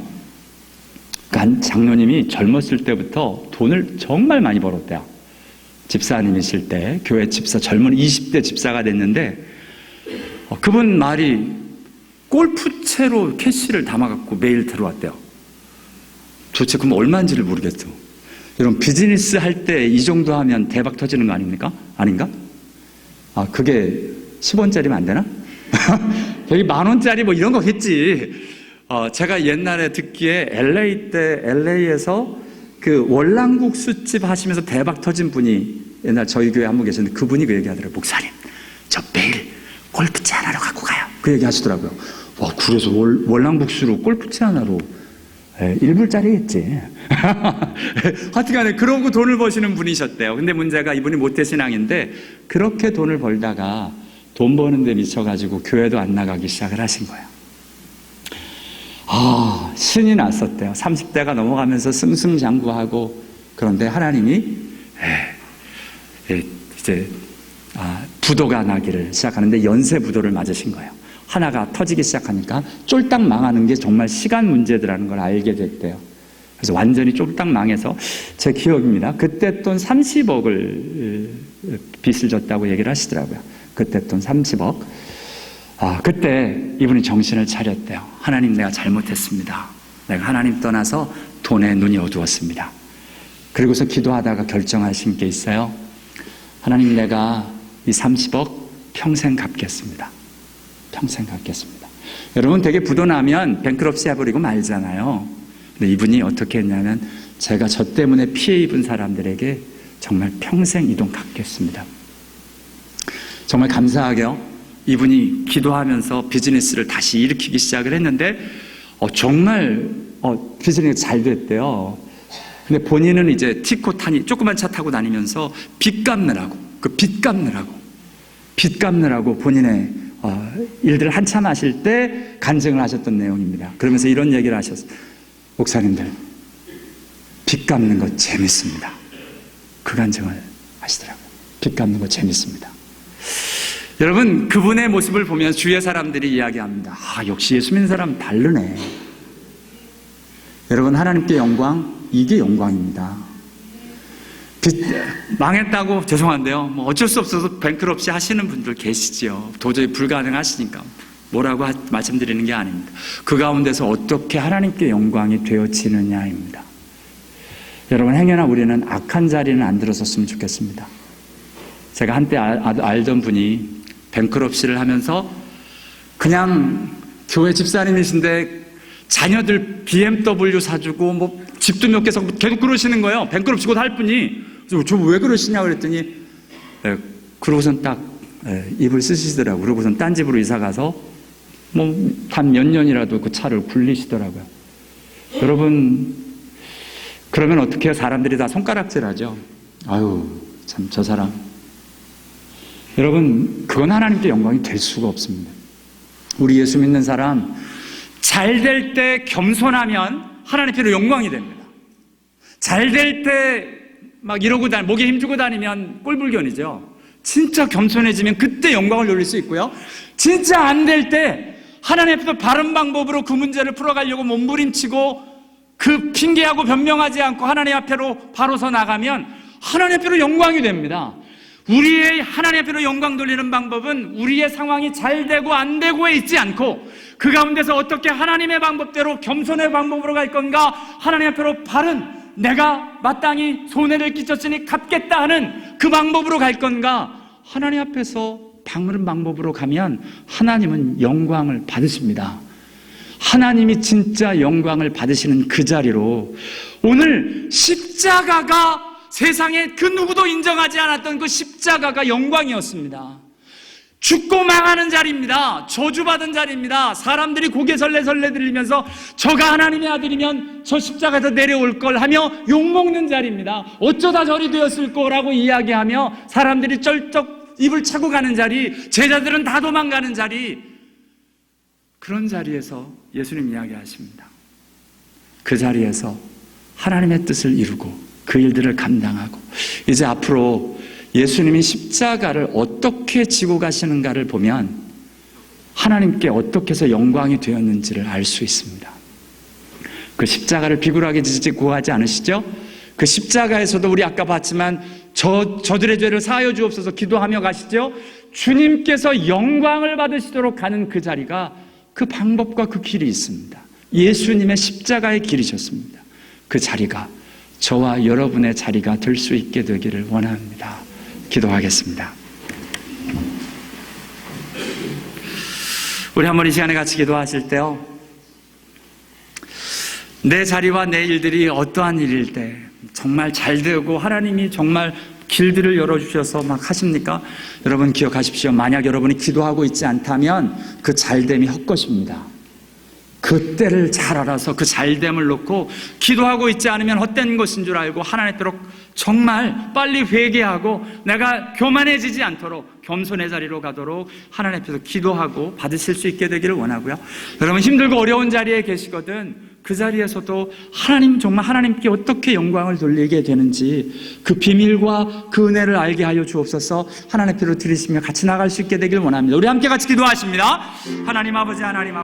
그 장로님이 젊었을 때부터 돈을 정말 많이 벌었대요. 집사님이실 때, 교회 집사, 젊은 20대 집사가 됐는데 그분 말이 골프채로 캐시를 담아갖고 매일 들어왔대요. 도대체 그럼 얼마인지를 모르겠어. 여러분, 비즈니스 할 때 이 정도 하면 대박 터지는 거 아닙니까? 아닌가? 그게 10원짜리면 안 되나? 여기 10,000원짜리 뭐 이런 거겠지. 제가 옛날에 듣기에 LA에서 그 월남국수집 하시면서 대박 터진 분이 옛날 저희 교회 한 분 계셨는데 그분이 그 얘기 하더라고요. 목사님, 저 매일 골프채 하나로 갖고 가요. 그 얘기 하시더라고요. 와, 그래서 월남국수로 골프채 하나로 1불짜리겠지. 하여튼간에 그러고 돈을 버시는 분이셨대요. 근데 문제가 이분이 모태신앙인데 그렇게 돈을 벌다가 돈 버는 데 미쳐가지고 교회도 안 나가기 시작을 하신 거예요. 신이 났었대요. 30대가 넘어가면서 승승장구하고. 그런데 하나님이 이제 부도가 나기를 시작하는데 연쇄 부도를 맞으신 거예요. 하나가 터지기 시작하니까 쫄딱 망하는 게 정말 시간 문제더라는 걸 알게 됐대요. 그래서 완전히 쫄딱 망해서 제 기억입니다. 그때 돈 30억을 빚을 졌다고 얘기를 하시더라고요. 그때 돈 30억. 그때 이분이 정신을 차렸대요. 하나님, 내가 잘못했습니다. 내가 하나님 떠나서 돈에 눈이 어두웠습니다. 그리고서 기도하다가 결정하신 게 있어요. 하나님, 내가 이 30억 평생 갚겠습니다. 평생 갚겠습니다. 여러분, 되게 부도 나면 뱅크럽시 해버리고 말잖아요. 근데 이분이 어떻게 했냐면, 제가 저 때문에 피해 입은 사람들에게 정말 평생 이 돈 갚겠습니다. 정말 감사하게요, 이분이 기도하면서 비즈니스를 다시 일으키기 시작을 했는데 정말 비즈니스 잘 됐대요. 근데 본인은 이제 티코타니 조그만 차 타고 다니면서 빚 갚느라고 본인의 일들을 한참 하실 때 간증을 하셨던 내용입니다. 그러면서 이런 얘기를 하셨어요. 목사님들, 빚 갚는 거 재밌습니다. 그 간증을 하시더라고요. 빚 갚는 거 재밌습니다. 여러분, 그분의 모습을 보면 주위의 사람들이 이야기합니다. 역시 예수 믿는 사람 다르네. 여러분, 하나님께 영광, 이게 영광입니다. 망했다고 죄송한데요, 어쩔 수 없어서 뱅크럽시 하시는 분들 계시지요. 도저히 불가능하시니까 뭐라고 말씀드리는 게 아닙니다. 그 가운데서 어떻게 하나님께 영광이 되어지느냐입니다. 여러분, 행여나 우리는 악한 자리는 안 들어섰으면 좋겠습니다. 제가 한때 알던 분이 뱅크럽시를 하면서 그냥 교회 집사님이신데 자녀들 BMW 사주고 집도 몇 개 사고 계속 그러시는 거예요. 뱅크럽시 곧 할 분이. 저 왜 그러시냐 그랬더니 그러고선 딱 입을 쓰시더라고요. 그러고선 딴 집으로 이사 가서 단 몇 년이라도 그 차를 굴리시더라고요. 여러분, 그러면 어떻게 해요? 사람들이 다 손가락질하죠. 아유, 참 저 사람. 여러분, 그건 하나님께 영광이 될 수가 없습니다. 우리 예수 믿는 사람, 잘 될 때 겸손하면 하나님께로 영광이 됩니다. 잘 될 때 이러고 목에 힘주고 다니면 꼴불견이죠. 진짜 겸손해지면 그때 영광을 돌릴 수 있고요. 진짜 안 될 때 하나님 앞에서 바른 방법으로 그 문제를 풀어가려고 몸부림치고 그 핑계하고 변명하지 않고 하나님 앞에로 바로 서 나가면 하나님 앞에로 영광이 됩니다. 우리의 하나님 앞에로 영광 돌리는 방법은 우리의 상황이 잘 되고 안 되고에 있지 않고 그 가운데서 어떻게 하나님의 방법대로 겸손의 방법으로 갈 건가, 하나님 앞에로 바른, 내가 마땅히 손해를 끼쳤으니 갚겠다 하는 그 방법으로 갈 건가, 하나님 앞에서 바른 방법으로 가면 하나님은 영광을 받으십니다. 하나님이 진짜 영광을 받으시는 그 자리로 오늘 십자가가 세상에 그 누구도 인정하지 않았던 그 십자가가 영광이었습니다. 죽고 망하는 자리입니다. 저주받은 자리입니다. 사람들이 고개 설레설레 들리면서 저가 하나님의 아들이면 저 십자가에서 내려올 걸 하며 욕먹는 자리입니다. 어쩌다 저리 되었을 거라고 이야기하며 사람들이 쩔쩍 입을 차고 가는 자리, 제자들은 다 도망가는 자리, 그런 자리에서 예수님 이야기하십니다. 그 자리에서 하나님의 뜻을 이루고 그 일들을 감당하고 이제 앞으로 예수님이 십자가를 어떻게 지고 가시는가를 보면 하나님께 어떻게 해서 영광이 되었는지를 알 수 있습니다. 그 십자가를 비굴하게 지고 가지 않으시죠? 그 십자가에서도 우리 아까 봤지만 저들의 죄를 사하여 주옵소서 기도하며 가시죠? 주님께서 영광을 받으시도록 가는 그 자리가, 그 방법과 그 길이 있습니다. 예수님의 십자가의 길이셨습니다. 그 자리가 저와 여러분의 자리가 될 수 있게 되기를 원합니다. 기도하겠습니다. 우리 한번 이 시간에 같이 기도하실 때요, 내 자리와 내 일들이 어떠한 일일 때 정말 잘 되고 하나님이 정말 길들을 열어주셔서 막 하십니까? 여러분 기억하십시오. 만약 여러분이 기도하고 있지 않다면 그 잘됨이 헛것입니다. 그 때를 잘 알아서 그 잘됨을 놓고 기도하고 있지 않으면 헛된 것인 줄 알고 하나님께로 정말 빨리 회개하고 내가 교만해지지 않도록 겸손의 자리로 가도록 하나님 앞에서 기도하고 받으실 수 있게 되기를 원하고요. 여러분 힘들고 어려운 자리에 계시거든 그 자리에서도 하나님, 정말 하나님께 어떻게 영광을 돌리게 되는지 그 비밀과 그 은혜를 알게 하여 주옵소서. 하나님의 피로 들이시며 같이 나갈 수 있게 되길 원합니다. 우리 함께 같이 기도하십니다. 하나님 아버지, 하나님 아버지.